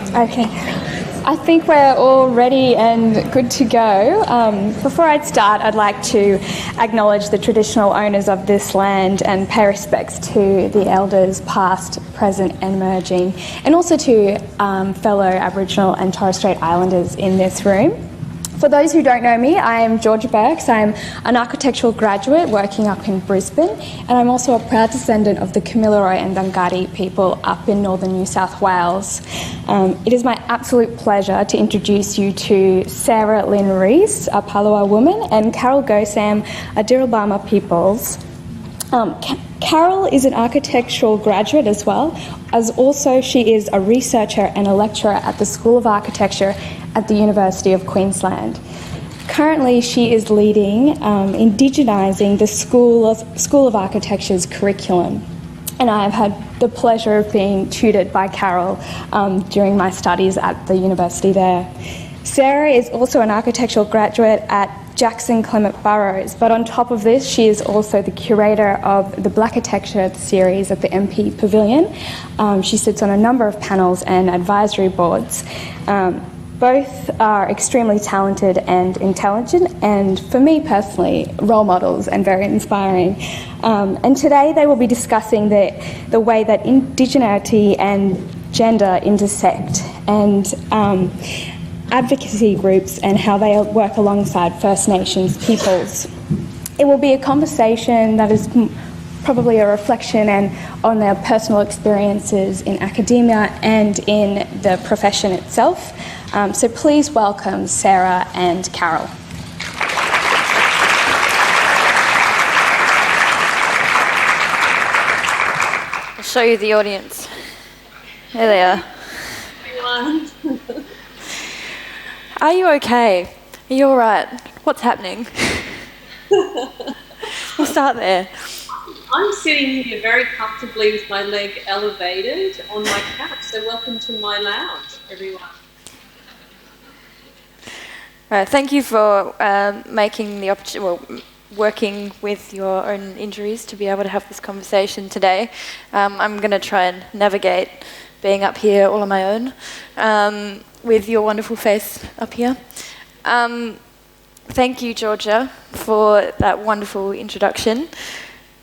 Okay, I think we're all ready and good to go. Before I start, I'd like to acknowledge the traditional owners of this land and pay respects to the elders past, present and emerging, and also to fellow Aboriginal and Torres Strait Islanders in this room. For those who don't know me, I am Georgia Burks. I'm an architectural graduate working up in Brisbane, and I'm also a proud descendant of the Kamilaroi and Dungari people up in northern New South Wales. It is my absolute pleasure to introduce you to Sarah Lynn Rees, a Palawa woman, and Carroll Go-Sam, a Dyirbal peoples. Carroll is an architectural graduate as well, as also she is a researcher and a lecturer at the School of Architecture at the University of Queensland. Currently, she is leading Indigenising the School of Architecture's curriculum, and I have had the pleasure of being tutored by Carroll during my studies at the university there. Sarah is also an architectural graduate at Jackson Clement Burrows, but on top of this, she is also the curator of the Black Architecture series at the MP Pavilion. She sits on a number of panels and advisory boards. Both are extremely talented and intelligent, and for me personally, role models and very inspiring. And today they will be discussing the way that Indigeneity and gender intersect, and advocacy groups and how they work alongside First Nations peoples. It will be a conversation that is probably a reflection on their personal experiences in academia and in the profession itself. So please welcome Sarah and Carroll. I'll show you the audience. There they are. Everyone. Are you okay? Are you all right? What's happening? We'll start there. I'm sitting here very comfortably with my leg elevated on my couch, so welcome to my lounge, everyone. Thank you for making the opportunity, working with your own injuries to be able to have this conversation today. I'm going to try and navigate being up here all on my own with your wonderful face up here. Thank you, Georgia, for that wonderful introduction.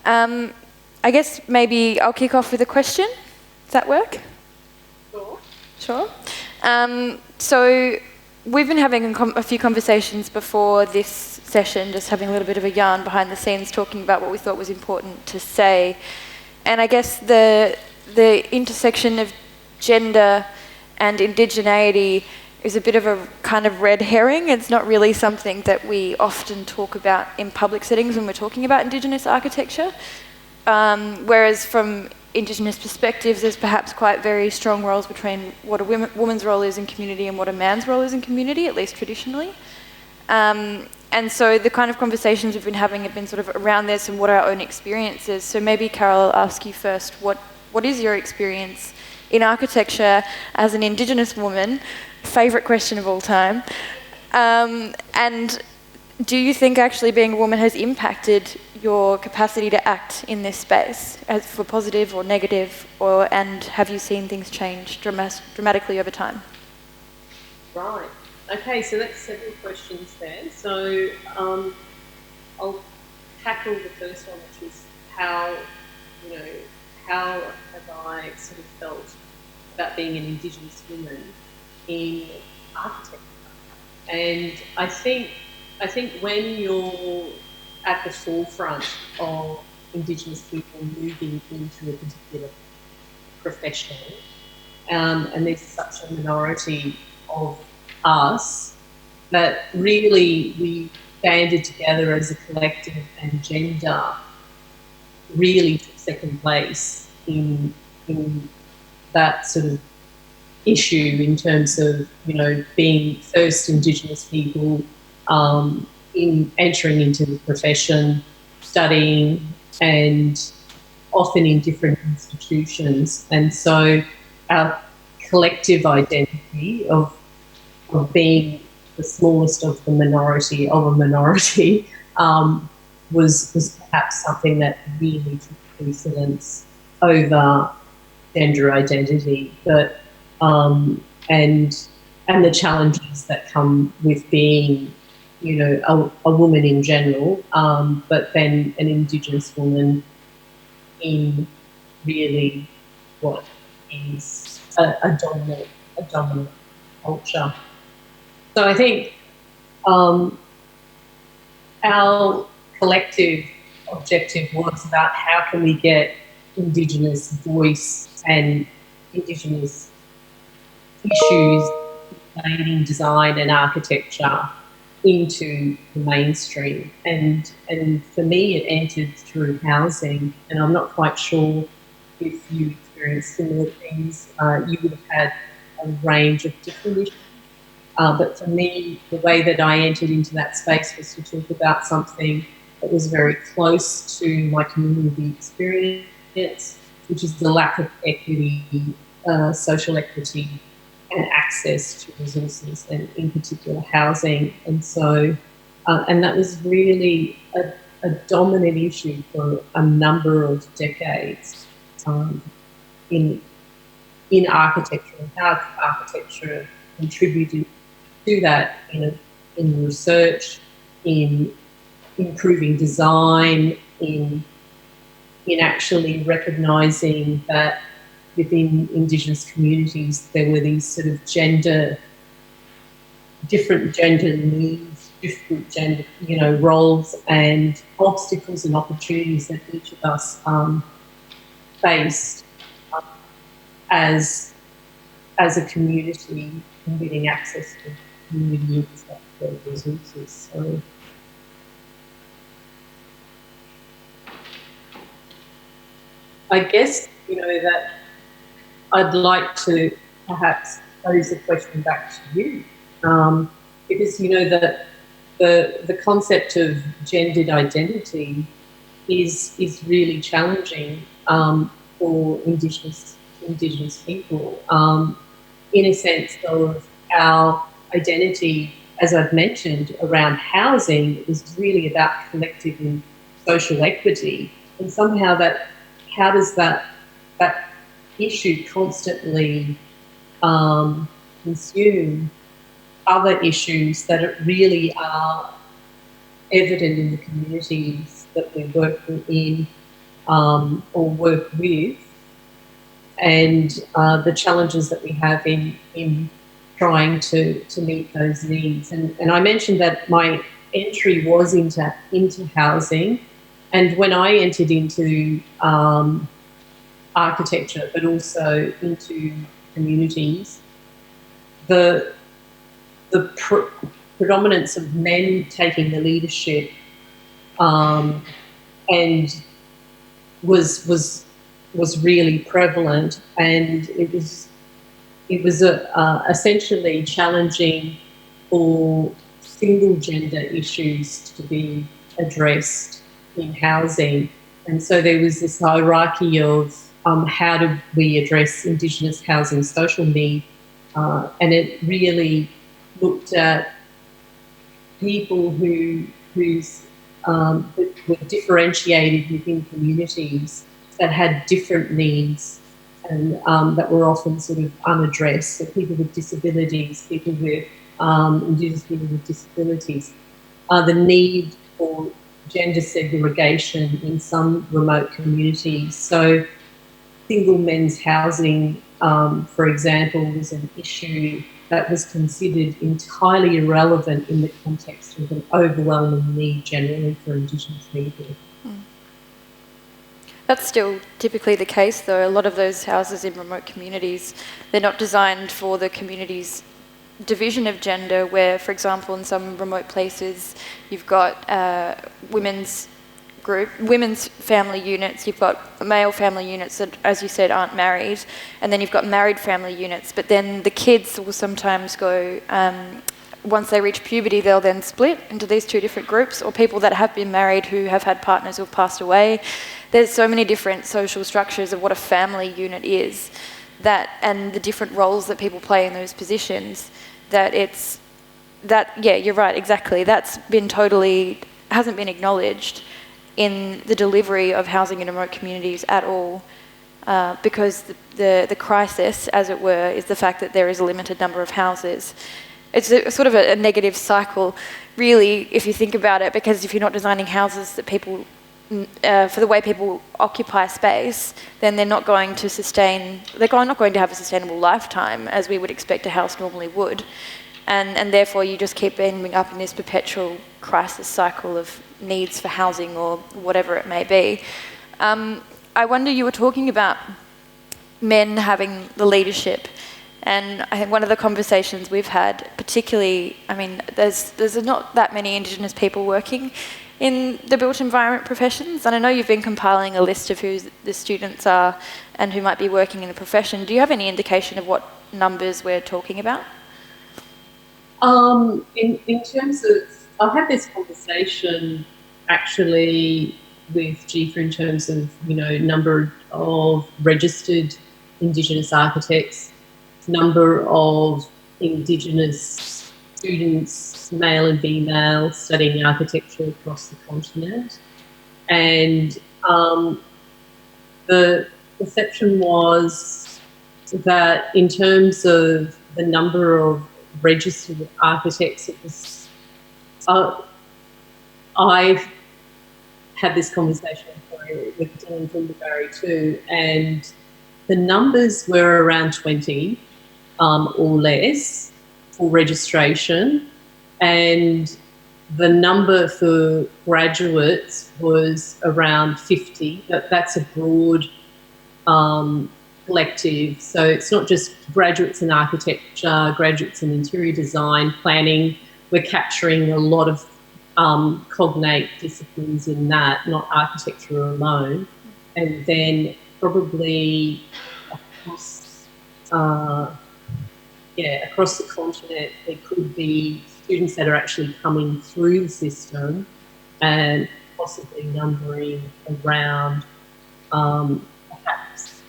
I guess maybe I'll kick off with a question. Does that work? Sure. So we've been having a few conversations before this session, just having a little bit of a yarn behind the scenes, talking about what we thought was important to say. And I guess the intersection of gender and indigeneity is a bit of a kind of red herring. It's not really something that we often talk about in public settings when we're talking about Indigenous architecture. Whereas from Indigenous perspectives, there's perhaps quite very strong roles between what a woman's role is in community and what a man's role is in community, at least traditionally. And so the kind of conversations we've been having have been sort of around this and what our own experiences. So maybe, Carol, I'll ask you first, what is your experience in architecture as an Indigenous woman? Favourite question of all time. And do you think actually being a woman has impacted your capacity to act in this space, as for positive or negative, and have you seen things change dramatically over time? Right. Okay, so that's several questions there. So I'll tackle the first one, which is how have I sort of felt about being an Indigenous woman in architecture? And I think when you're at the forefront of Indigenous people moving into a particular profession, and there's such a minority of us, that really we banded together as a collective, and gender really took second place in that sort of issue in terms of, being first Indigenous people in entering into the profession, studying, and often in different institutions. And so our collective identity of being the smallest of the minority of a minority was perhaps something that really took precedence over gender identity. But and the challenges that come with being, you know, a woman in general, but then an Indigenous woman in really what is a dominant culture. So I think our collective objective was about how can we get Indigenous voice and Indigenous issues in design and architecture into the mainstream. And for me, it entered through housing, and I'm not quite sure if you experienced similar things. You would have had a range of different issues. But for me, the way that I entered into that space was to talk about something that was very close to my community experience, which is the lack of equity, social equity, and access to resources, and in particular housing. And so, and that was really a dominant issue for a number of decades in architecture, and how architecture contributed to that in research, in improving design, in actually recognising that within Indigenous communities there were these sort of different gender needs, different gender, roles and obstacles and opportunities that each of us faced as a community in getting access to community resources. So I guess, that I'd like to perhaps pose a question back to you, because, that the concept of gendered identity is really challenging for Indigenous people, in a sense of our identity, as I've mentioned, around housing is really about collective and social equity, and somehow how does that issue constantly consume other issues that really are evident in the communities that we work in or work with, and the challenges that we have in trying to meet those needs. And I mentioned that my entry was into housing, and when I entered into architecture, but also into communities, the predominance of men taking the leadership and was really prevalent, and it was essentially challenging for single gender issues to be addressed in housing. And so there was this hierarchy of how do we address Indigenous housing social need, and it really looked at people who were differentiated within communities that had different needs and that were often sort of unaddressed. So people with disabilities, people with Indigenous people with disabilities, the need for gender segregation in some remote communities. So single men's housing, for example, was an issue that was considered entirely irrelevant in the context of an overwhelming need generally for Indigenous people. That's still typically the case, though. A lot of those houses in remote communities, they're not designed for the community's division of gender, where, for example, in some remote places, you've got women's family units, you've got male family units that, as you said, aren't married, and then you've got married family units, but then the kids will sometimes go, once they reach puberty, they'll then split into these two different groups, or people that have been married who have had partners who have passed away. There's so many different social structures of what a family unit is, and the different roles that people play in those positions, you're right, exactly. That's been hasn't been acknowledged in the delivery of housing in remote communities at all. because the crisis, as it were, is the fact that there is a limited number of houses. It's sort of a negative cycle, really, if you think about it, because if you're not designing houses that people, for the way people occupy space, then they're not going to not going to have a sustainable lifetime as we would expect a house normally would. And therefore you just keep ending up in this perpetual crisis cycle of needs for housing or whatever it may be. I wonder, you were talking about men having the leadership, and I think one of the conversations we've had, particularly, I mean, there's not that many Indigenous people working in the built environment professions, and I know you've been compiling a list of who the students are and who might be working in the profession. Do you have any indication of what numbers we're talking about? In terms of, I've had this conversation actually with GIFA in terms of, number of registered Indigenous architects, number of Indigenous students, male and female, studying architecture across the continent. And the perception was that in terms of the number of registered architects, it was, I've had this conversation with Dylan from Barry too, and the numbers were around 20 or less for registration, and the number for graduates was around 50. That's a broad collective, so it's not just graduates in architecture, graduates in interior design, planning. We're capturing a lot of cognate disciplines in that, not architecture alone. And then probably across the continent, there could be students that are actually coming through the system and possibly numbering around perhaps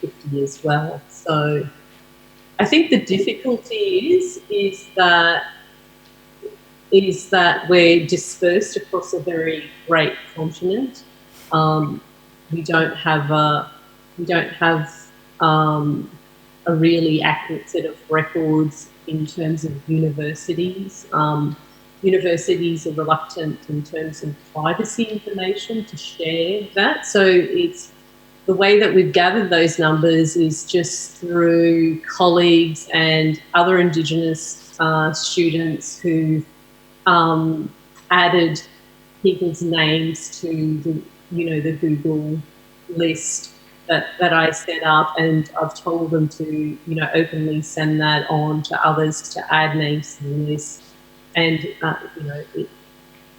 50 as well. So I think the difficulty is that we're dispersed across a very great continent. We don't have a really accurate set of records in terms of universities. Universities are reluctant in terms of privacy information to share that. So it's the way that we've gathered those numbers is just through colleagues and other Indigenous students who added people's names to the Google list that I set up, and I've told them to openly send that on to others to add names to the list. And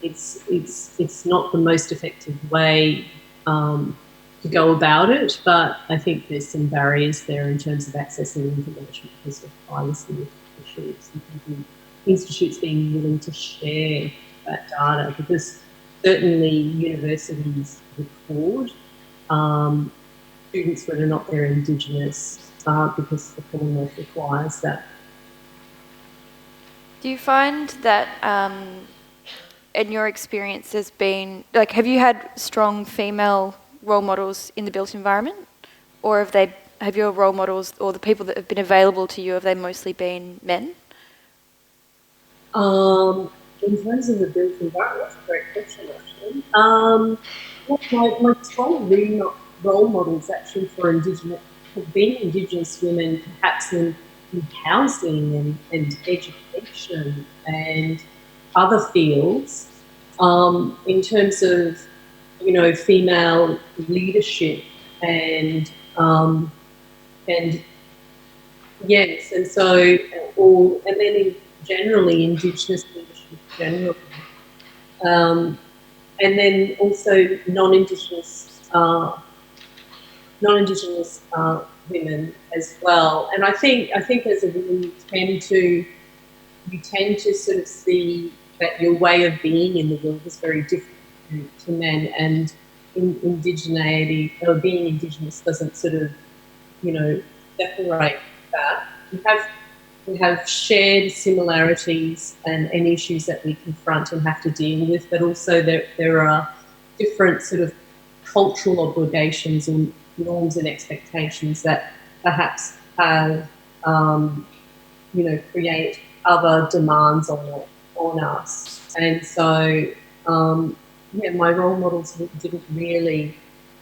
it's not the most effective way to go about it, but I think there's some barriers there in terms of accessing information because of privacy issues and institutes being willing to share that data, because certainly universities record students whether or not they're Indigenous because the Commonwealth requires that. Do you find that in your experience there's been, have you had strong female role models in the built environment, or have your role models or the people that have been available to you, have they mostly been men? In terms of the built environment, that's a great question actually. My strong role models actually for Indigenous have been Indigenous women, perhaps in housing and education and other fields. In terms of female leadership and yes, and so and then generally Indigenous leadership generally, and then also non-Indigenous women as well. And I think as a woman you tend to sort of see that your way of being in the world is very different to men, and indigeneity or being Indigenous doesn't sort of separate that. We have shared similarities and issues that we confront and have to deal with, but also there are different sort of cultural obligations and norms and expectations that perhaps have, create other demands on us. And so, my role models didn't really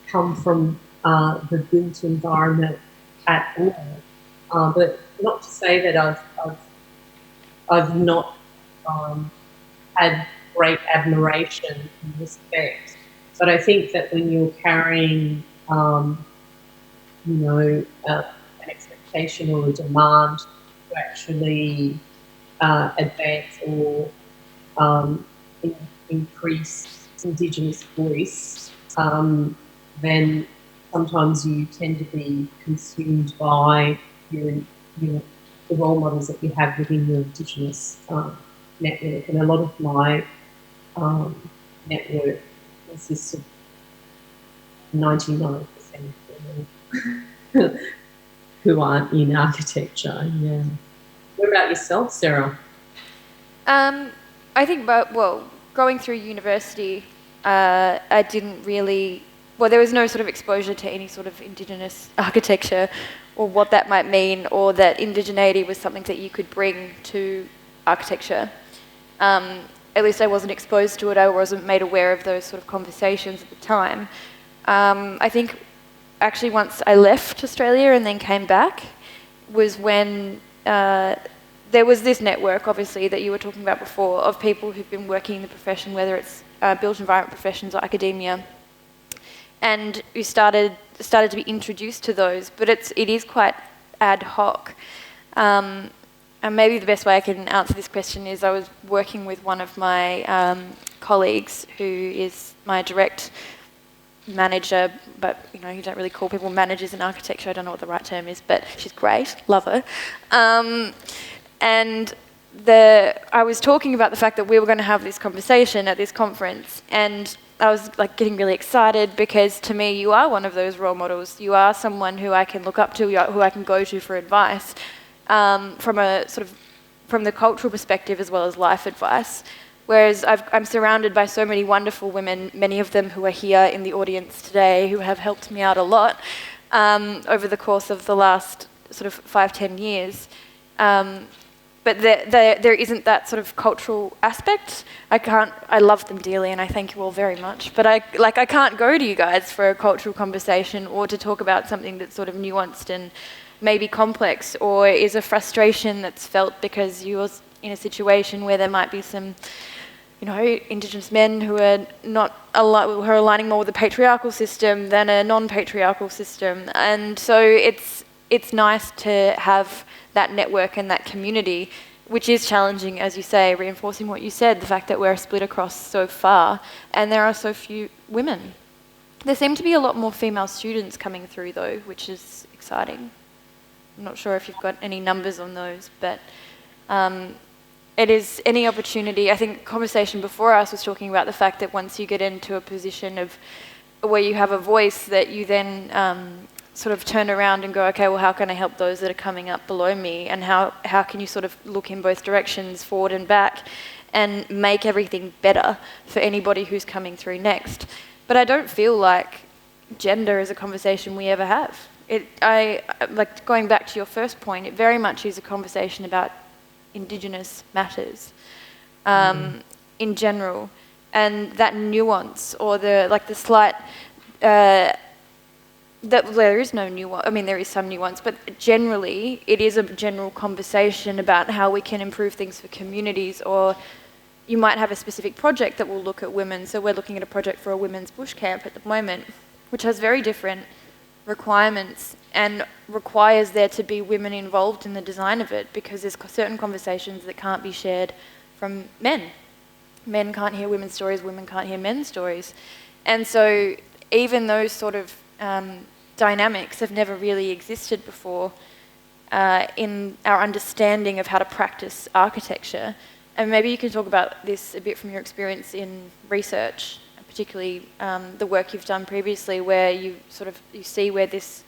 come from the built environment at all. But not to say that I've not had great admiration and respect. But I think that when you're carrying, an expectation or a demand to actually advance or increase Indigenous voice, then sometimes you tend to be consumed by the role models that you have within your Indigenous network. And a lot of my network consists of 99% women who aren't in architecture. Yeah. What about yourself, Sarah? I think, going through university, I didn't really, there was no sort of exposure to any sort of Indigenous architecture or what that might mean, or that Indigeneity was something that you could bring to architecture. At least I wasn't exposed to it. I wasn't made aware of those sort of conversations at the time. I think actually once I left Australia and then came back was when there was this network, obviously, that you were talking about before, of people who've been working in the profession, whether it's built environment professions or academia, and we started to be introduced to those, but it is quite ad hoc. And maybe the best way I can answer this question is I was working with one of my colleagues who is my direct manager, but you don't really call people managers in architecture. I don't know what the right term is, but she's great, love her. And I was talking about the fact that we were going to have this conversation at this conference, and I was getting really excited because to me you are one of those role models. You are someone who I can look up to, who I can go to for advice, from the cultural perspective as well as life advice. Whereas I'm surrounded by so many wonderful women, many of them who are here in the audience today, who have helped me out a lot over the course of the last sort of 5-10 years. But there isn't that sort of cultural aspect. I love them dearly and I thank you all very much, but I can't go to you guys for a cultural conversation or to talk about something that's sort of nuanced and maybe complex, or is a frustration that's felt because you're in a situation where there might be some Indigenous men who are who are aligning more with the patriarchal system than a non-patriarchal system. And so it's nice to have that network and that community, which is challenging, as you say, reinforcing what you said, the fact that we're split across so far and there are so few women. There seem to be a lot more female students coming through though, which is exciting. I'm not sure if you've got any numbers on those, but it is any opportunity. I think the conversation before us was talking about the fact that once you get into a position of where you have a voice, that you then sort of turn around and go, okay, well, how can I help those that are coming up below me? And how can you sort of look in both directions, forward and back, and make everything better for anybody who's coming through next? But I don't feel like gender is a conversation we ever have. Going back to your first point, it very much is a conversation about Indigenous matters in general, and that nuance or the slight there is no nuance. I mean, there is some nuance, but generally it is a general conversation about how we can improve things for communities. Or you might have a specific project that will look at women. So we're looking at a project for a women's bush camp at the moment, which has very different requirements and requires there to be women involved in the design of it, because there's certain conversations that can't be shared from men. Men can't hear women's stories, women can't hear men's stories. And so even those sort of dynamics have never really existed before in our understanding of how to practice architecture. And maybe you can talk about this a bit from your experience in research, particularly the work you've done previously, where you see where these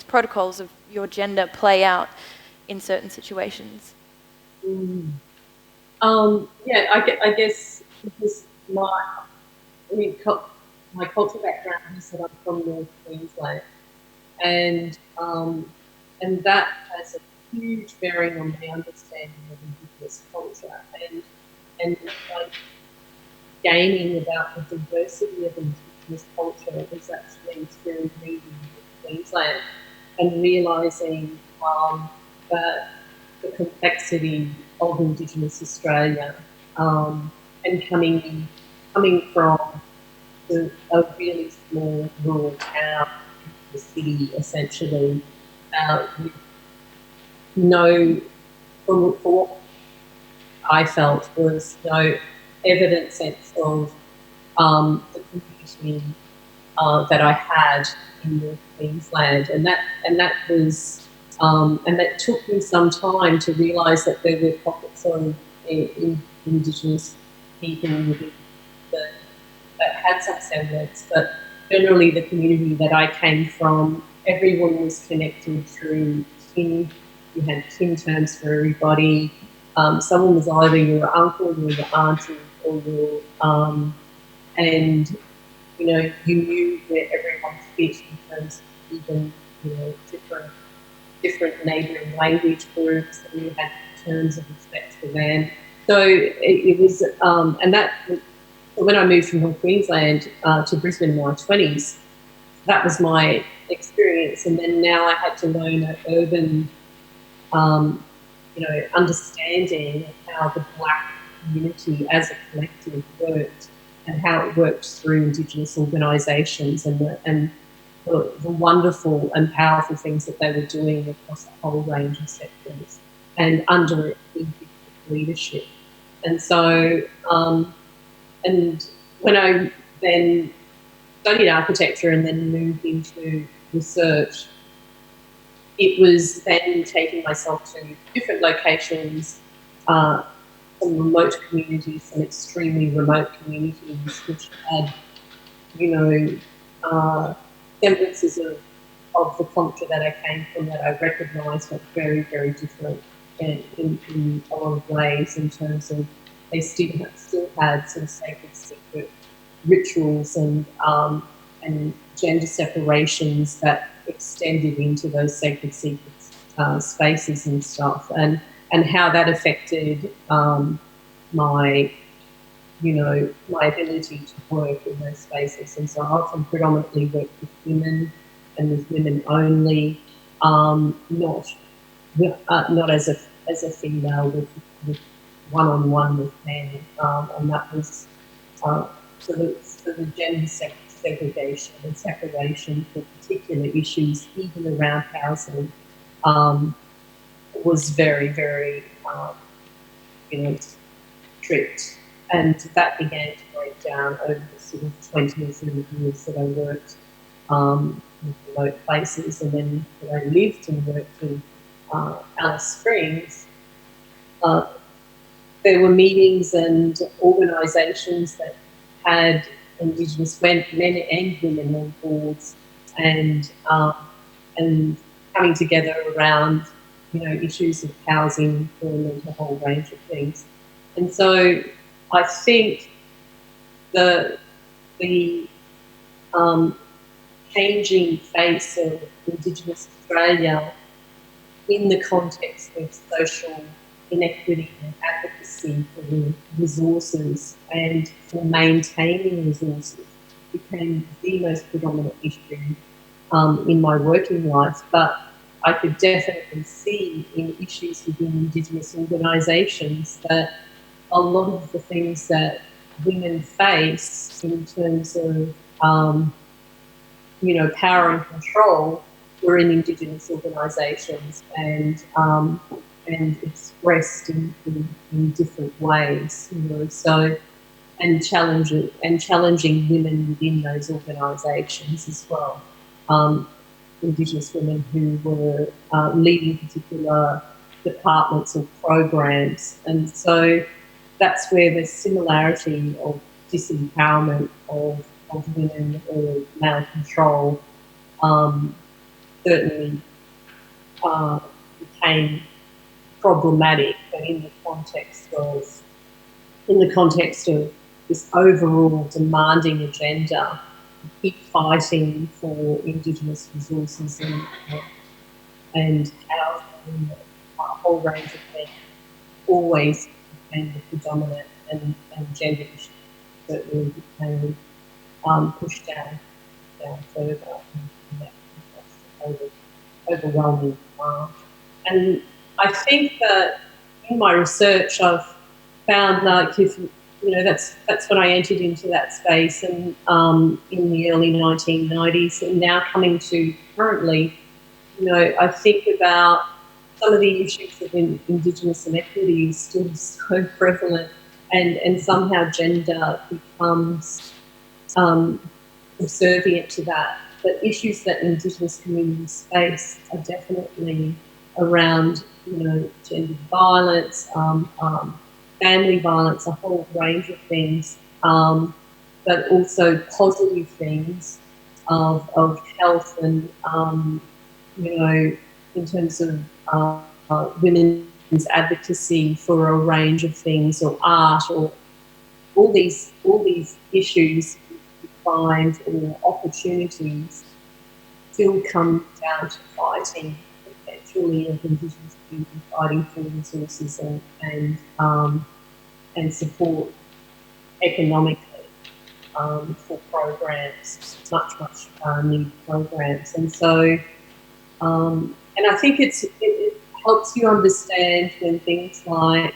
protocols of your gender play out in certain situations. I guess because my cultural background is that I'm from North Queensland, and that has a huge bearing on my understanding of Indigenous culture and like gaining about the diversity of Indigenous culture is actually through moving to Queensland and realising that the complexity of Indigenous Australia and coming from a really small rural town, the city essentially, with no, from what I felt was no evident sense of the community that I had in North Queensland, and that was and that took me some time to realise that there were pockets of Indigenous people within that had some semblance, but generally the community that I came from, everyone was connected through kin. You had kin terms for everybody. Someone was either your uncle or your auntie or your and you know, you knew where everyone fit in terms of even, you know, different neighbouring language groups, and you had terms of respect for them. So it was, and that, when I moved from North Queensland to Brisbane in my 20s, that was my experience. And then now I had to learn an urban, you know, understanding of how the Black community as a collective worked and how it worked through Indigenous organisations and the wonderful and powerful things that they were doing across the whole range of sectors and under Indigenous leadership. And so, and when I then studied architecture and then moved into research, it was then taking myself to different locations, some remote communities, some extremely remote communities, which had, you know, semblances of the culture that I came from that I recognised were very, very different in a lot of ways, in terms of they still had some sacred secret rituals and gender separations that extended into those sacred secret spaces and stuff, and how that affected my, you know, my ability to work in those spaces. And so I often predominantly work with women and with women only, not as a female, with one-on-one with men, and that was for the gender segregation and separation for particular issues, even around housing, was very, very, you know, strict. And that began to break down over the sort of 20 or 30 years that I worked in remote places, and then that I lived and worked in Alice Springs. There were meetings and organisations that had Indigenous men and women on boards, and coming together around, you know, issues of housing, employment, a whole range of things. And so I think the changing face of Indigenous Australia in the context of social inequity and advocacy for resources and for maintaining resources became the most predominant issue in my working life. But I could definitely see in issues within Indigenous organisations that a lot of the things that women face in terms of, you know, power and control were in Indigenous organisations and expressed in different ways, you know. So, and challenging women within those organisations as well. Indigenous women who were leading particular departments or programs, and so that's where the similarity of disempowerment of women or male control certainly became problematic, but in the context of this overall demanding agenda keep fighting for Indigenous resources and housing, a whole range of things, always became the predominant and gender issues certainly became pushed down further in that overwhelming demand. And I think that in my research I've found, like, if you know, that's when I entered into that space, and in the early 1990s, and now coming to currently, you know, I think about some of the issues of Indigenous inequity is still so prevalent, and somehow gender becomes subservient to that. But issues that Indigenous communities face are definitely around, you know, gender violence, family violence, a whole range of things, but also positive things of health and, you know, in terms of women's advocacy for a range of things, or art, or all these issues you find, or opportunities, still come down to fighting, perpetually, of Indigenous people fighting for resources and support economically for programs, much needed programs. And so, and I think it helps you understand when things like,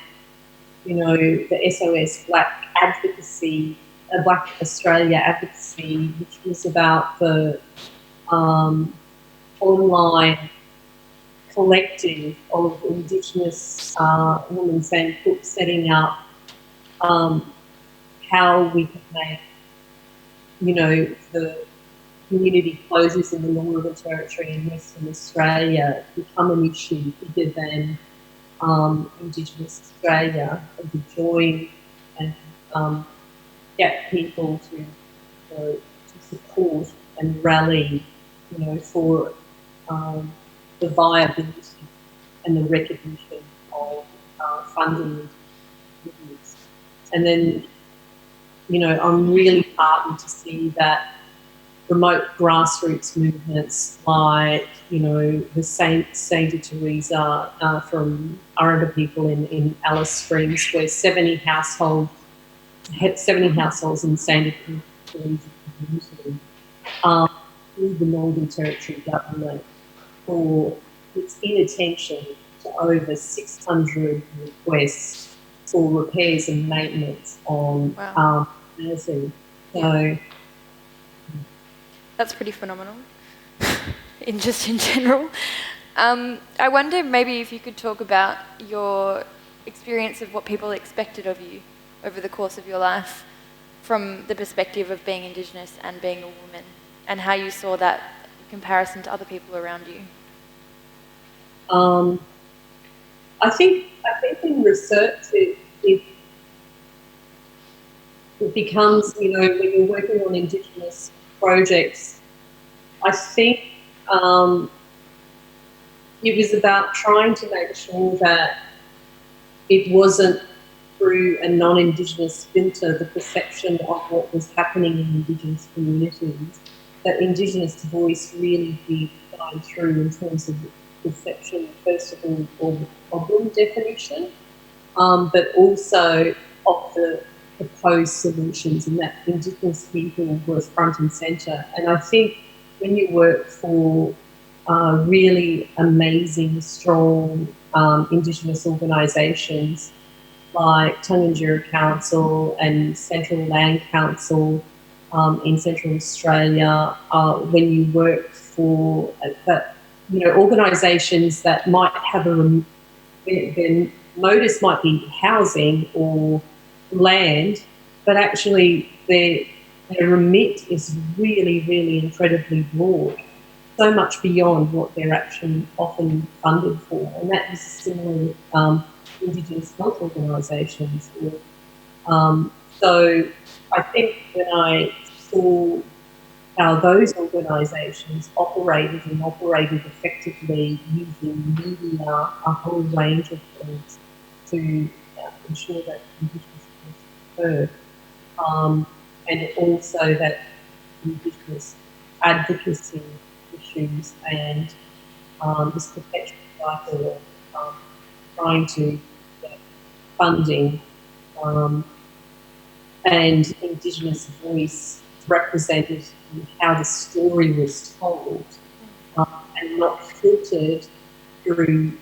you know, the SOS Black advocacy, Black Australia advocacy, which was about the online collective of Indigenous women saying, setting up how we could make, you know, the community closures in the Northern Territory and Western Australia become an issue bigger than Indigenous Australia, and to join and get people to support and rally, you know, for the viability and the recognition of funding movements. And then, you know, I'm really heartened to see that remote grassroots movements like, you know, the Santa Teresa from Aranda people in Alice Springs, where 70 households in Santa Teresa community through the Northern Territory government for its inattention to over 600 requests for repairs and maintenance on housing. So that's pretty phenomenal, in general. I wonder maybe if you could talk about your experience of what people expected of you over the course of your life from the perspective of being Indigenous and being a woman, and how you saw that in comparison to other people around you. I think in research it becomes, you know, when you're working on Indigenous projects, I think it was about trying to make sure that it wasn't through a non-Indigenous filter, the perception of what was happening in Indigenous communities, that Indigenous voice really did shine through in terms of the perception, first of all, of the problem definition, but also of the proposed solutions, and that Indigenous people were front and centre. And I think when you work for really amazing, strong Indigenous organisations like Tangentyere Council and Central Land Council in Central Australia, when you work for you know, organisations that might have their modus might be housing or land, but actually their remit is really, really incredibly broad, so much beyond what they're actually often funded for. And that is similar with Indigenous health organisations. So I think when I saw how those organisations operated effectively using media, a whole range of things to ensure that Indigenous voices were heard, and also that Indigenous advocacy issues and this perpetual cycle of trying to get funding and Indigenous voice represented in how the story was told and not filtered through,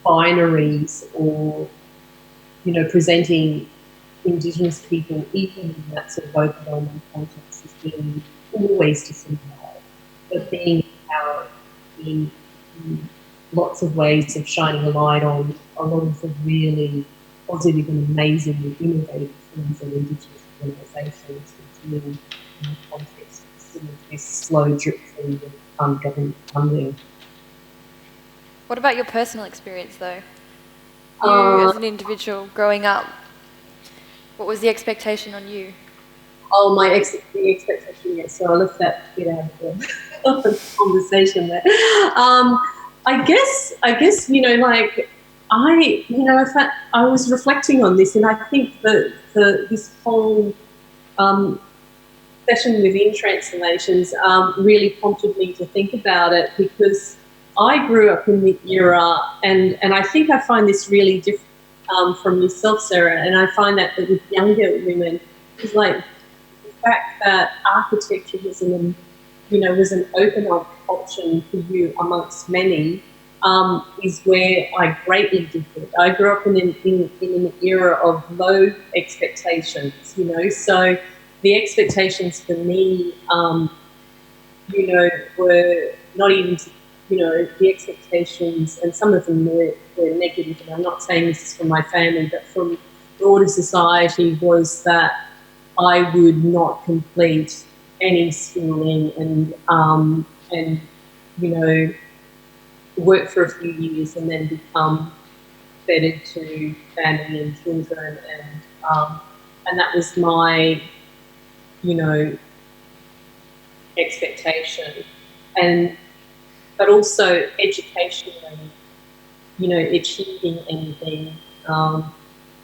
binaries or, presenting Indigenous people, even in that sort of open context, as being always disempowered, but being empowered in lots of ways of shining a light on a lot of the really positive and amazing and innovative things that Indigenous organisations are doing in the context of this slow drip through of government funding. What about your personal experience, though? You as an individual growing up, what was the expectation on you? Oh, the expectation, yes. So I left that bit out of the conversation there. I guess, I was reflecting on this, and I think that this whole session within transformations really prompted me to think about it, because I grew up in the era, and I think I find this really different from yourself, Sarah, and I find that with younger women, it's like the fact that architecture was an open option for you amongst many is where I greatly differed. I grew up in an era of low expectations, so the expectations for me, were not even, the expectations, and some of them were negative, and I'm not saying this is from my family, but from broader society, was that I would not complete any schooling and work for a few years and then become fettered to family and children, and that was my expectation, but also educationally, achieving anything,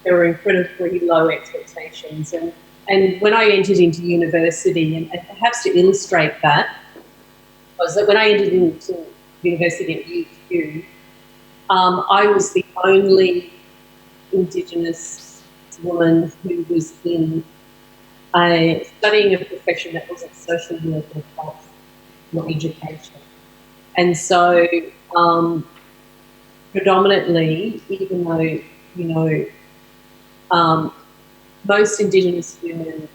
there were incredibly low expectations, and when I entered into university, and perhaps to illustrate that, was that when I entered into university at UQ, I was the only Indigenous woman who was in studying a profession that wasn't social work or health, not education. And so predominantly, even though, most Indigenous women,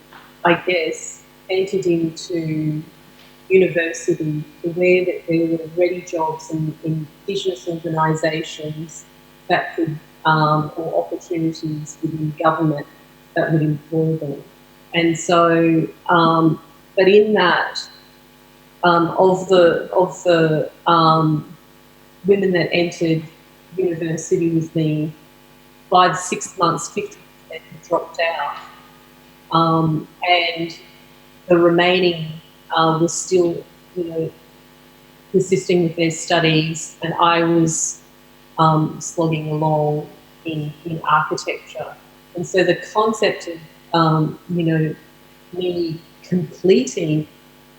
I guess, entered into university aware that there were ready jobs in Indigenous organisations that could, or opportunities within government that would employ them. And so, but in that, of the women that entered university with me, by the 6 months, 50% had dropped out, and the remaining was still, persisting with their studies, and I was slogging along in architecture. And so the concept of, me completing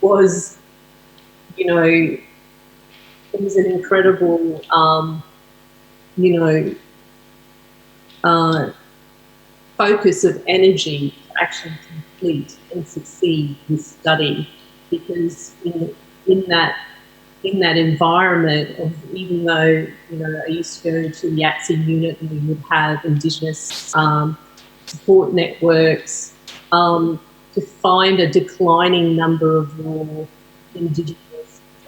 was, it was an incredible, focus of energy to actually complete and succeed with study, because in that environment of, even though I used to go to the ATSI unit and we would have Indigenous support networks, to find a declining number of your Indigenous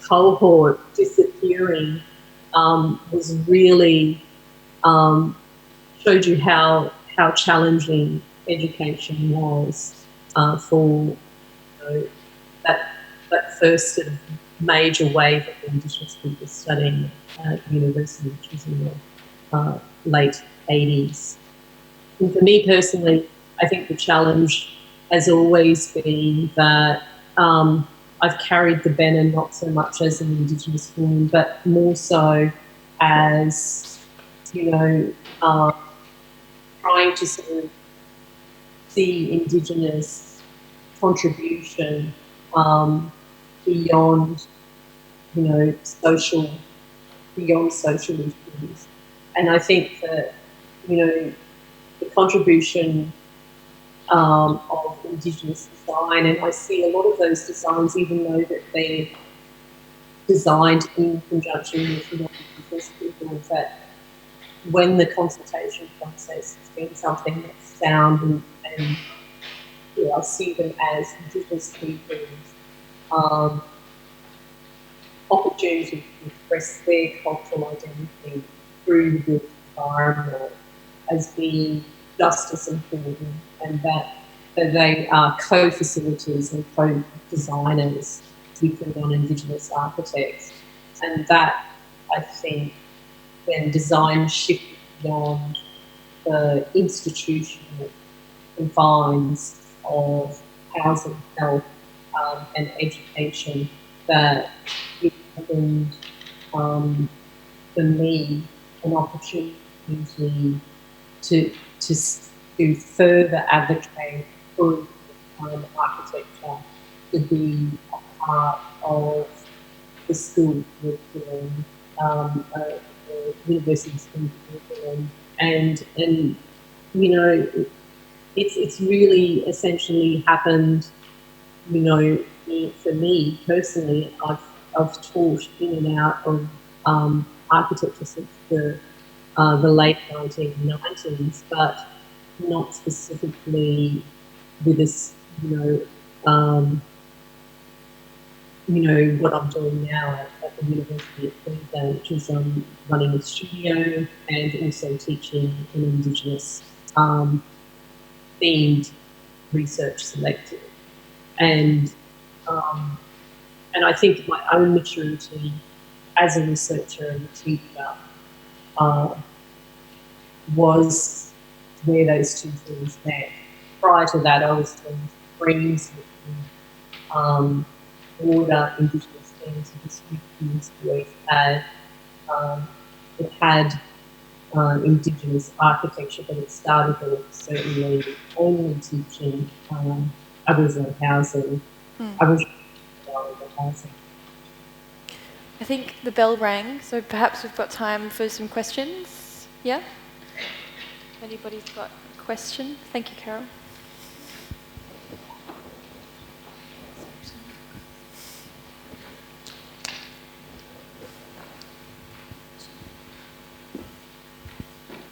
cohort disappearing was really showed you how challenging education was for that first sort of major wave of Indigenous people studying at university, which was in the late 80s. And for me personally, I think the challenge has always been that I've carried the banner not so much as an Indigenous woman, but more so as, trying to sort of see Indigenous contribution beyond, beyond social issues. And I think that, the contribution of Indigenous design, and I see a lot of those designs, even though that they're designed in conjunction with non-Indigenous people, that when the consultation process has been something that's sound and I see them as Indigenous people's opportunity to express their cultural identity through the built environment as being just as important, and that they are co-facilitators and co-designers with the non-Indigenous architects. And that, I think, when design shifted beyond the institutional confines of housing, health, and education, that it opened, for me, an opportunity to further advocate for architecture to be a part of the school curriculum, the university school curriculum, and it's really essentially happened. For me personally, I've taught in and out of architecture since the late 1990s, but not specifically with this, what I'm doing now at the University of Queensland, which is running a studio and also teaching an Indigenous themed research selective. And I think my own maturity as a researcher and a teacher was where those two things met. Prior to that, I was doing streams with broader Indigenous themes of history. We've had Indigenous architecture, but it started with certainly only teaching Aboriginal housing, Aboriginal housing. I think the bell rang, so perhaps we've got time for some questions. Yeah? Anybody's got a question? Thank you, Carol.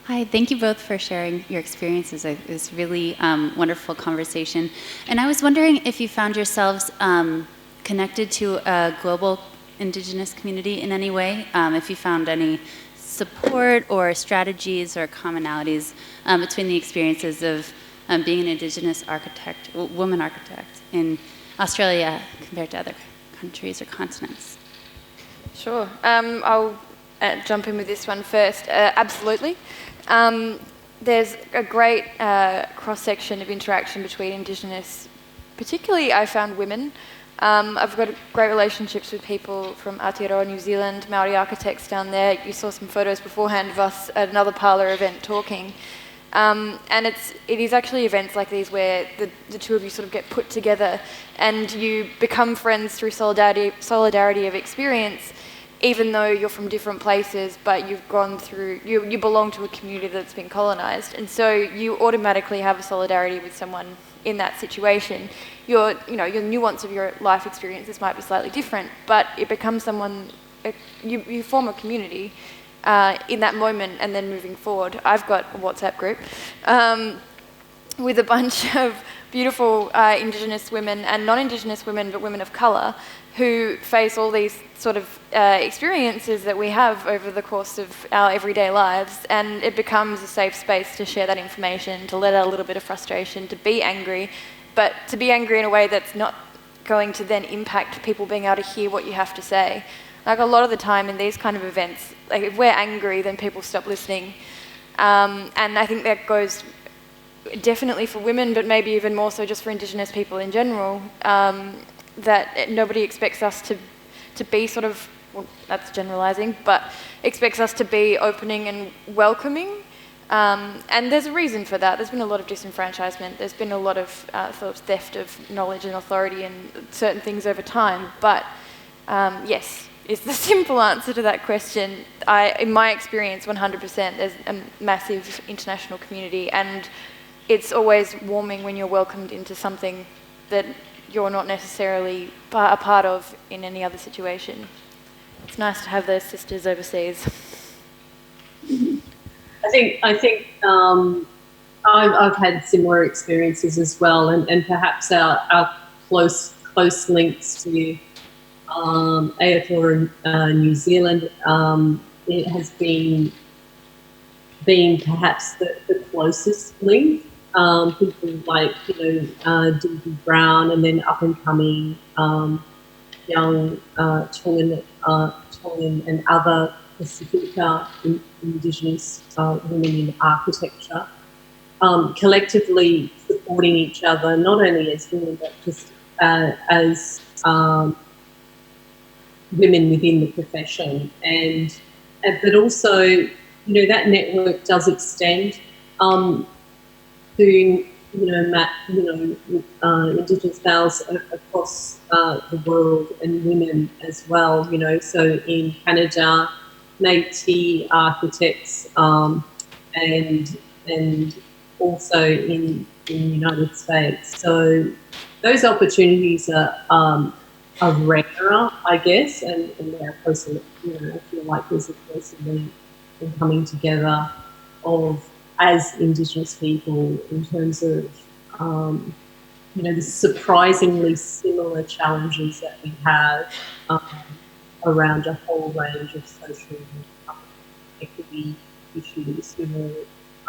Hi, thank you both for sharing your experiences. It was really wonderful conversation. And I was wondering if you found yourselves connected to a global Indigenous community in any way, if you found any support or strategies or commonalities between the experiences of being an Indigenous architect, woman architect in Australia compared to other countries or continents. Sure. I'll jump in with this one first. Absolutely. There's a great cross-section of interaction between Indigenous, particularly I found women. I've got great relationships with people from Aotearoa, New Zealand, Māori architects down there. You saw some photos beforehand of us at another Palawa event talking. And it is actually events like these where the two of you sort of get put together and you become friends through solidarity of experience, even though you're from different places, but you've gone through, you belong to a community that's been colonised. And so you automatically have a solidarity with someone in that situation. Your nuance of your life experiences might be slightly different, but it becomes someone, you form a community in that moment and then moving forward. I've got a WhatsApp group with a bunch of beautiful Indigenous women and non-Indigenous women, but women of colour, who face all these sort of experiences that we have over the course of our everyday lives, and it becomes a safe space to share that information, to let out a little bit of frustration, to be angry, but to be angry in a way that's not going to then impact people being able to hear what you have to say. Like a lot of the time in these kind of events, like if we're angry, then people stop listening. And I think that goes definitely for women, but maybe even more so just for Indigenous people in general, that nobody expects us to be sort of, well, that's generalising, but expects us to be opening and welcoming And there's a reason for that. There's been a lot of disenfranchisement. There's been a lot of sort of theft of knowledge and authority and certain things over time. But yes, is the simple answer to that question. In my experience, 100%, there's a massive international community, and it's always warming when you're welcomed into something that you're not necessarily a part of in any other situation. It's nice to have those sisters overseas. I think I've had similar experiences as well, and perhaps our close links to AFL New Zealand, it has been perhaps the closest link. People like Dyirbal Brown, and then up and coming young Tongan and other Pacific Indigenous women in architecture, collectively supporting each other, not only as women but just as women within the profession, but also that network does extend to Indigenous males across the world, and women as well. So in Canada, Métis architects, and also in the United States. So those opportunities are rarer, I guess, and they're closer. I feel like there's a closer link in coming together as Indigenous people in terms of the surprisingly similar challenges that we have around a whole range of social equity issues.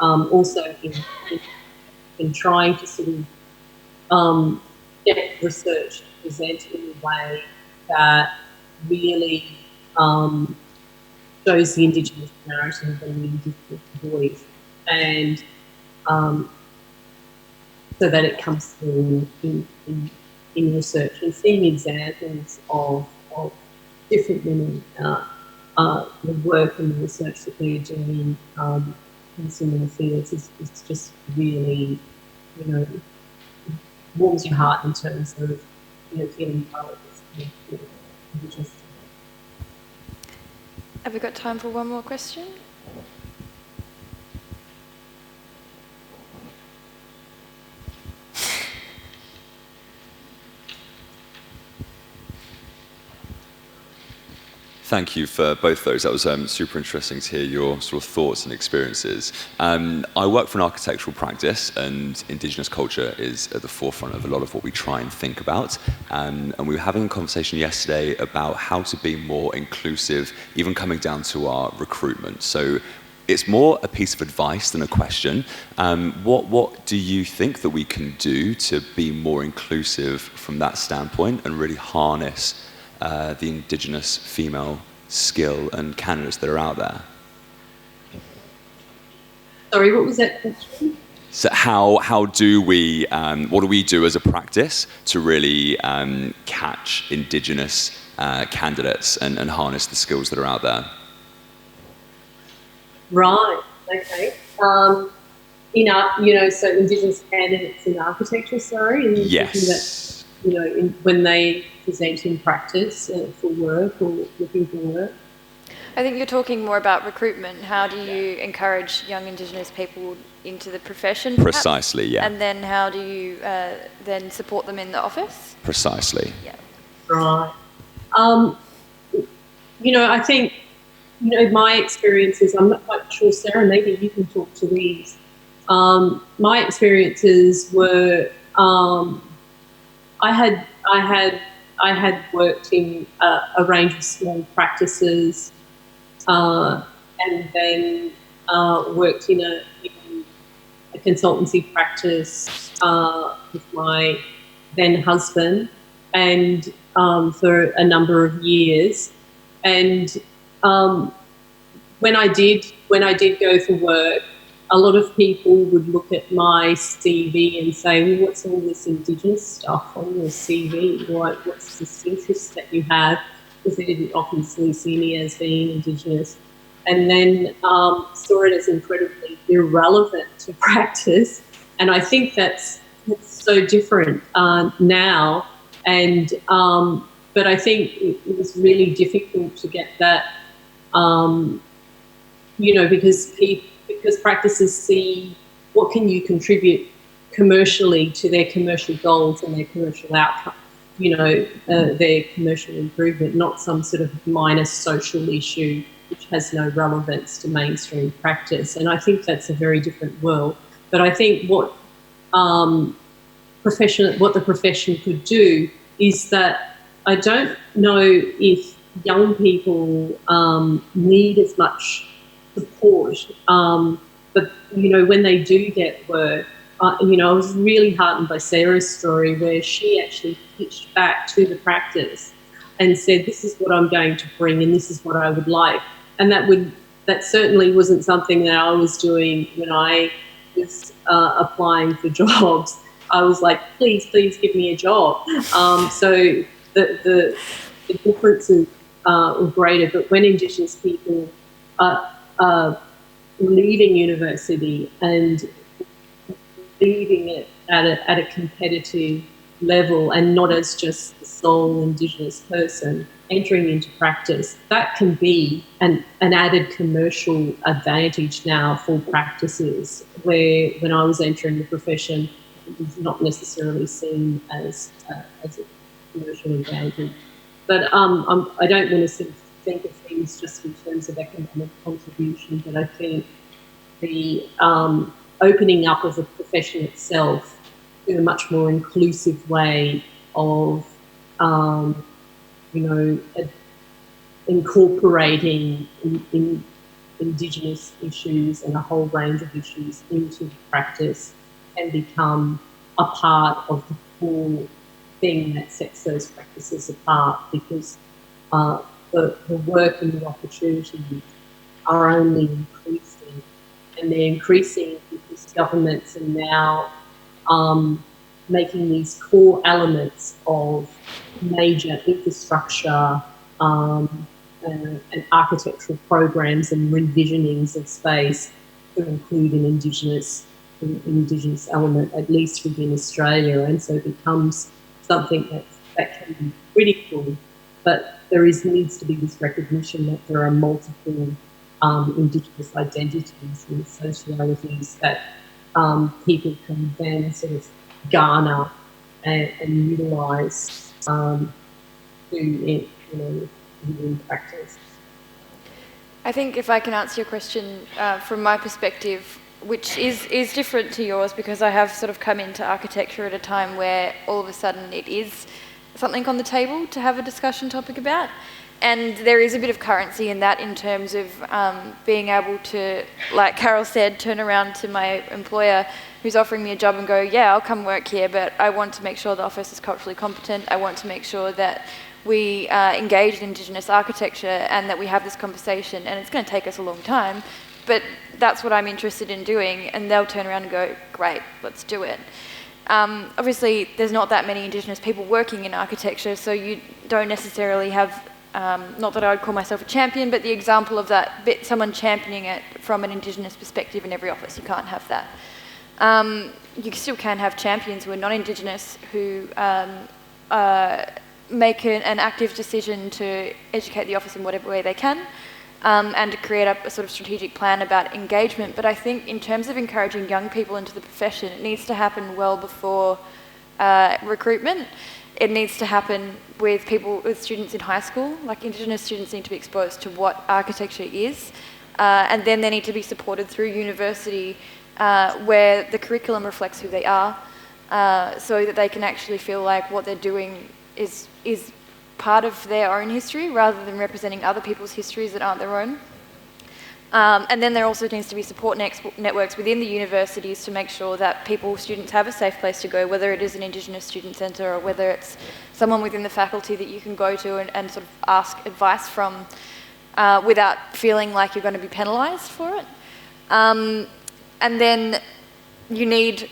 Also in trying to sort of get research to present in a way that really shows the Indigenous narrative and the Indigenous voice, and so that it comes through in research, and seeing examples of different women, the work and the research that they're doing in similar fields is just really, warms your heart in terms of feeling part of this Indigenous. Have we got time for one more question? Thank you for both those. That was super interesting to hear your sort of thoughts and experiences. I work for an architectural practice, and Indigenous culture is at the forefront of a lot of what we try and think about. And we were having a conversation yesterday about how to be more inclusive, even coming down to our recruitment. So it's more a piece of advice than a question. What do you think that we can do to be more inclusive from that standpoint and really harness the Indigenous female skill and candidates that are out there? Sorry, what was that question? So how do we, what do we do as a practice to really catch Indigenous candidates and harness the skills that are out there? Right, okay. So Indigenous candidates in architecture, sorry? And yes. That, when they present in practice for work or looking for work? I think you're talking more about recruitment. How do you encourage young Indigenous people into the profession? Perhaps? Precisely, yeah. And then how do you then support them in the office? Precisely. Yeah. Right. I think, my experiences, I'm not quite sure, Sarah, maybe you can talk to these. My experiences were, I had worked in a range of small practices, and then worked in a consultancy practice with my then husband, and for a number of years. And when I did go for work, a lot of people would look at my CV and say, well, what's all this Indigenous stuff on your CV? What's this interest that you have? Because they didn't obviously see me as being Indigenous. And then saw it as incredibly irrelevant to practice. And I think that's so different now. And but I think it was really difficult to get that, because practices see what can you contribute commercially to their commercial goals and their commercial outcome, their commercial improvement, not some sort of minor social issue which has no relevance to mainstream practice. And I think that's a very different world. But I think what the profession could do is that I don't know if young people need as much support, but when they do get work, I was really heartened by Sarah's story, where she actually pitched back to the practice and said, this is what I'm going to bring and this is what I would like. And that certainly wasn't something that I was doing when I was applying for jobs. I was like, please give me a job. So the differences were greater. But when Indigenous people are leaving university and leaving it at a competitive level and not as just the sole Indigenous person entering into practice, that can be an added commercial advantage now for practices, where when I was entering the profession, it was not necessarily seen as a commercial advantage. But I don't want to sort of think of things just in terms of economic contribution, but I think the opening up of the profession itself in a much more inclusive way of, incorporating Indigenous issues and a whole range of issues into practice can become a part of the core thing that sets those practices apart, because the work and the opportunities are only increasing, and they're increasing because governments are now making these core elements of major infrastructure and architectural programs and revisionings of space to include an Indigenous element, at least within Australia, and so it becomes something that can be critical, but there needs to be this recognition that there are multiple Indigenous identities and socialities that people can then sort of garner and utilise in practice. I think if I can answer your question from my perspective, which is different to yours, because I have sort of come into architecture at a time where all of a sudden it is something on the table to have a discussion topic about. And there is a bit of currency in that, in terms of being able to, like Carroll said, turn around to my employer who's offering me a job and go, yeah, I'll come work here, but I want to make sure the office is culturally competent. I want to make sure that we engage in Indigenous architecture and that we have this conversation, and it's going to take us a long time, but that's what I'm interested in doing. And they'll turn around and go, great, let's do it. Obviously, there's not that many Indigenous people working in architecture, so you don't necessarily have, not that I would call myself a champion, but the example of that bit, someone championing it from an Indigenous perspective in every office. You can't have that. You still can have champions who are non-Indigenous who make an active decision to educate the office in whatever way they can, and to create a sort of strategic plan about engagement. But I think in terms of encouraging young people into the profession, it needs to happen well before recruitment. It needs to happen with students in high school. Like, Indigenous students need to be exposed to what architecture is, and then they need to be supported through university, where the curriculum reflects who they are, so that they can actually feel like what they're doing is part of their own history, rather than representing other people's histories that aren't their own. And then there also needs to be support networks within the universities to make sure that students have a safe place to go, whether it is an Indigenous student centre or whether it's someone within the faculty that you can go to and sort of ask advice from, without feeling like you're going to be penalised for it. And then you need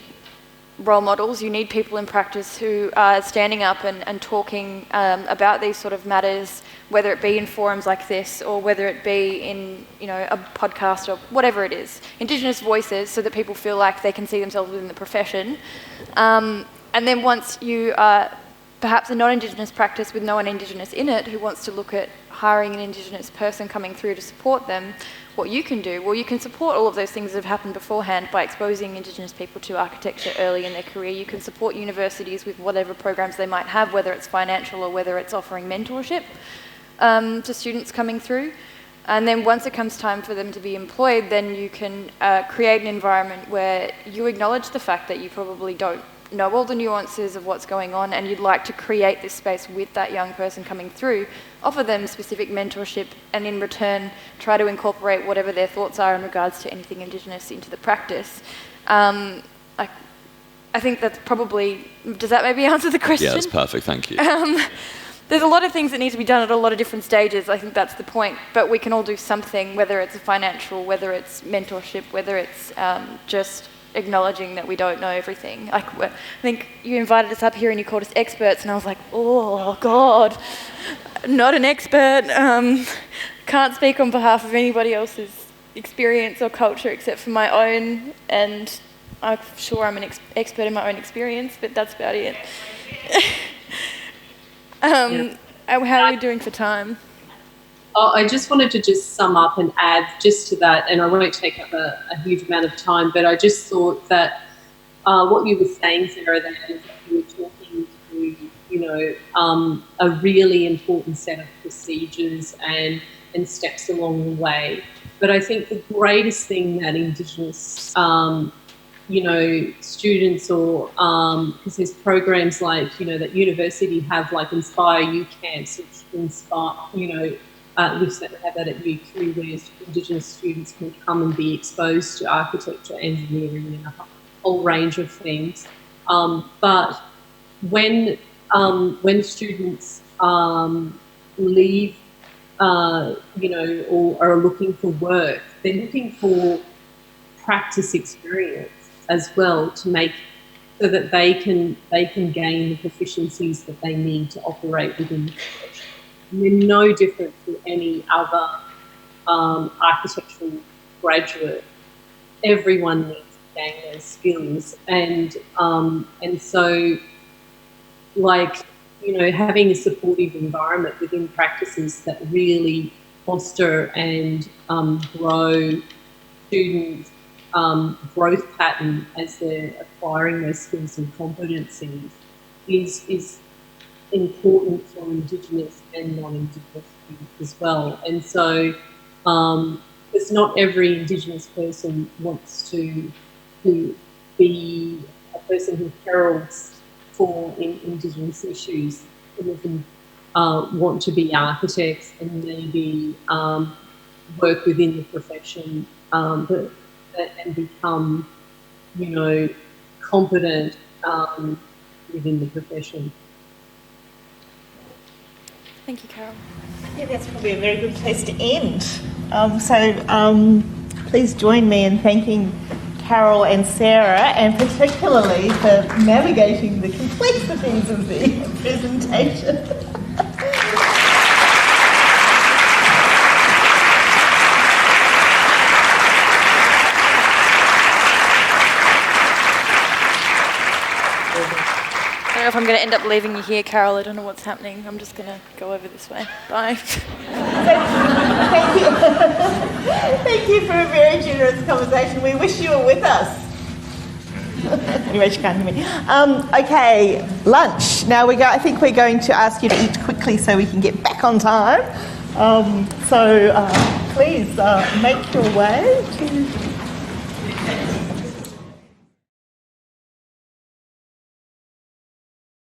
role models. You need people in practice who are standing up and talking about these sort of matters, whether it be in forums like this or whether it be in, you know, a podcast or whatever it is. Indigenous voices, so that people feel like they can see themselves within the profession. And then once you are perhaps a non-Indigenous practice with no one Indigenous in it who wants to look at hiring an Indigenous person coming through to support them, what you can do, well, you can support all of those things that have happened beforehand by exposing Indigenous people to architecture early in their career. You can support universities with whatever programs they might have, whether it's financial or whether it's offering mentorship to students coming through. And then once it comes time for them to be employed, then you can create an environment where you acknowledge the fact that you probably don't know all the nuances of what's going on, and you'd like to create this space with that young person coming through, offer them specific mentorship, and in return try to incorporate whatever their thoughts are in regards to anything Indigenous into the practice. I think that's probably, does that maybe answer the question? Yeah, that's perfect, thank you. There's a lot of things that need to be done at a lot of different stages. I think that's the point, but we can all do something, whether it's financial, whether it's mentorship, whether it's just acknowledging that we don't know everything. Like, I think you invited us up here and you called us experts, and I was like, oh God, not an expert. Can't speak on behalf of anybody else's experience or culture except for my own, and I'm sure I'm an expert in my own experience, but that's about it. How are we doing for time? I just wanted to just sum up and add just to that, and I won't take up a huge amount of time, but I just thought that what you were saying, Sarah, that you were talking to, you know, a really important set of procedures and steps along the way. But I think the greatest thing that Indigenous, you know, students or, because there's programs like, you know, that university have like Inspire You camps, which inspire, you know, we certainly have that at UQ, where Indigenous students can come and be exposed to architecture, engineering, and a whole range of things. But when students leave, you know, or are looking for work, they're looking for practice experience as well to make so that they can gain the proficiencies that they need to operate within the profession. And they're no different to any other architectural graduate. Everyone needs to gain those skills, and so, like, you know, having a supportive environment within practices that really foster and grow students' growth pattern as they're acquiring those skills and competencies is important for Indigenous and non-Indigenous students as well. And so, because not every Indigenous person wants to be a person who heralds for Indigenous issues. Some of them want to be architects and maybe work within the profession, and become, you know, competent within the profession. Thank you, Carol. Yeah, that's probably a very good place to end. Please join me in thanking Carol and Sarah, and particularly for navigating the complexities of the presentation. I don't know if I'm going to end up leaving you here, Carol. I don't know what's happening. I'm just going to go over this way. Bye. Thank you. Thank you for a very generous conversation. We wish you were with us. Anyway, she can't hear me. Okay, lunch. Now I think we're going to ask you to eat quickly so we can get back on time. Please make your way to